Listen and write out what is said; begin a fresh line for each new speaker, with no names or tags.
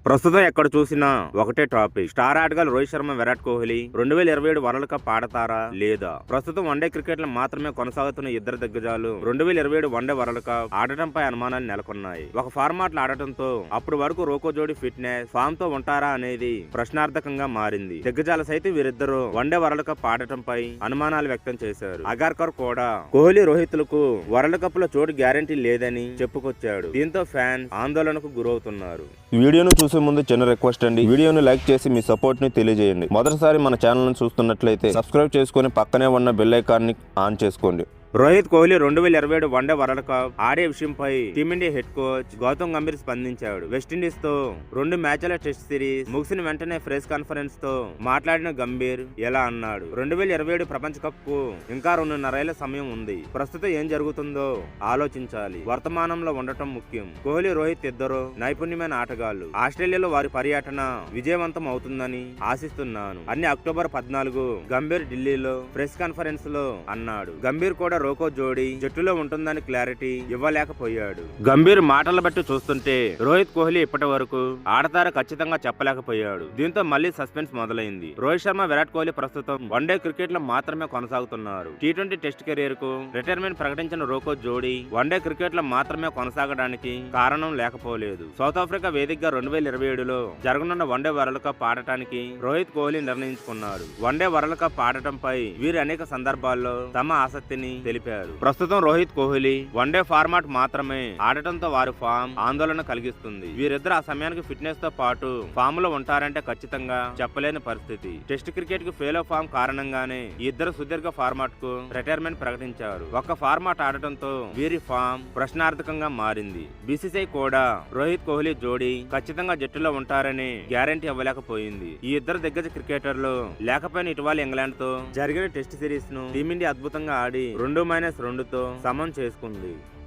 ప్రస్తుతం ఎక్కడ చూసినా ఒకటే టాపిక్. స్టార్ ఆటగాళ్ళు రోహిత్ శర్మ, విరాట్ కోహ్లీ 2027 వరల్డ్ కప్ ఆడతారా లేదా? ప్రస్తుతం వన్డే క్రికెట్ లో మాత్రమే కొనసాగుతున్న ఇద్దరు దిగ్గజాలు 2027 వన్డే వరల్డ్ కప్ ఆడటంపై అనుమానాలు నెలకొన్నాయి. ఒక ఫార్మాట్ ఆడటంతో అప్పుడు వరకు రోకో జోడీ ఫిట్నెస్ ఫామ్ తో ఉంటారా అనేది ప్రశ్నార్థకంగా మారింది. దిగ్గజాలు సైతం వీరిద్దరూ వన్డే వరల్డ్ కప్ ఆడటంపై అనుమానాలు వ్యక్తం చేశారు. అగార్కర్ కూడా కోహ్లీ, రోహిత్లకు వరల్డ్ కప్ లో చోటు గ్యారంటీ లేదని చెప్పుకొచ్చాడు. దీంతో ఫ్యాన్స్ ఆందోళనకు గురవుతున్నారు.
వీడియోను చూసే ముందు చిన్న రిక్వెస్ట్ అండి, వీడియోను లైక్ చేసి మీ సపోర్ట్ ని తెలియజేయండి. మొదటిసారి మన ఛానల్ ను చూస్తున్నట్లయితే సబ్స్క్రైబ్ చేసుకుని పక్కనే ఉన్న బెల్ ఐకాన్ ని ఆన్ చేసుకోండి.
Rohit Kohli 2027 one day world cup ఆడే విషయంపై team India head coach Gautam Gambhir స్పందించాడు. వెస్టిండీస్ తో 2 మ్యాచ్ల టెస్ట్ సిరీస్ ముగిసిన వెంటనే ప్రెస్ కాన్ఫరెన్స్ తో మాట్లాడిన గంభీర్ ఎలా అన్నాడు: 2027 ప్రపంచ కప్ కు ఇంకా 2.5 ఏళ్ల సమయం ఉంది. ప్రస్తుతం ఏం జరుగుతుందో ఆలోచించాలి. వర్తమానంలో ఉండటం ముఖ్యం. కోహ్లీ, రోహిత్ ఇద్దరు నైపుణ్యమైన ఆటగాళ్లు. ఆస్ట్రేలియాలో వారి పర్యటన విజయవంతం అవుతుందని ఆశిస్తున్నాను అని అక్టోబర్ 14 గంభీర్ ఢిల్లీలో ప్రెస్ కాన్ఫరెన్స్ లో అన్నాడు. గంభీర్ కూడా రోకో జోడీ జట్టులో ఉంటుందని క్లారిటీ ఇవ్వలేకపోయాడు. గంభీర్ మాటల బట్టి చూస్తుంటే రోహిత్ కోహ్లీ ఇప్పటి వరకు ఆడతారో ఖచ్చితంగా చెప్పలేకపోయాడు. దీంతో మళ్లీ సస్పెన్స్ మొదలైంది. రోహిత్ శర్మ, విరాట్ కోహ్లీ ప్రస్తుతం వన్డే క్రికెట్ లో మాత్రమే కొనసాగుతున్నారు. టీ20 టెస్ట్ కెరీర్ కు రిటైర్మెంట్ ప్రకటించిన రోకో జోడీ వన్డే క్రికెట్ లో మాత్రమే కొనసాగడానికి కారణం లేకపోలేదు. సౌత్ ఆఫ్రికా వేదికగా 2027లో జరగనున్న వన్డే వరల్డ్ కప్ ఆడటానికి రోహిత్ కోహ్లీ నిర్ణయించుకున్నారు. వన్డే వరల్డ్ కప్ ఆడటంపై వీరు అనేక సందర్భాల్లో తమ ఆసక్తిని తెలిపారు. ప్రస్తుతం రోహిత్ కోహ్లీ వన్డే ఫార్మాట్ మాత్రమే ఆడటంతో వారి ఫామ్ ఆందోళన కలిగిస్తుంది. వీరిద్దరు ఆ సమయానికి ఫిట్నెస్ తో పాటు ఫామ్ లో ఉంటారంటే ఖచ్చితంగా చెప్పలేని పరిస్థితి. టెస్ట్ క్రికెట్ కు ఫెయిల్ ఫామ్ కారణంగానే ఈ ఇద్దరు సుదీర్ఘ ఫార్మాట్ కు రిటైర్మెంట్ ప్రకటించారు. ఒక్క ఫార్మాట్ ఆడటంతో వీరి ఫామ్ ప్రశ్నార్థకంగా మారింది. బీసీసీఐ కూడా రోహిత్ కోహ్లీ జోడీ ఖచ్చితంగా జట్టులో ఉంటారని గ్యారంటీ ఇవ్వలేకపోయింది. ఈ ఇద్దరు దిగ్గజ క్రికెటర్లు లేకపోయిన ఇటీవల ఇంగ్లాండ్ తో జరిగిన టెస్ట్ సిరీస్ ను టీమిండియా అద్భుతంగా ఆడి 2-2తో సమం చేసుకుంది.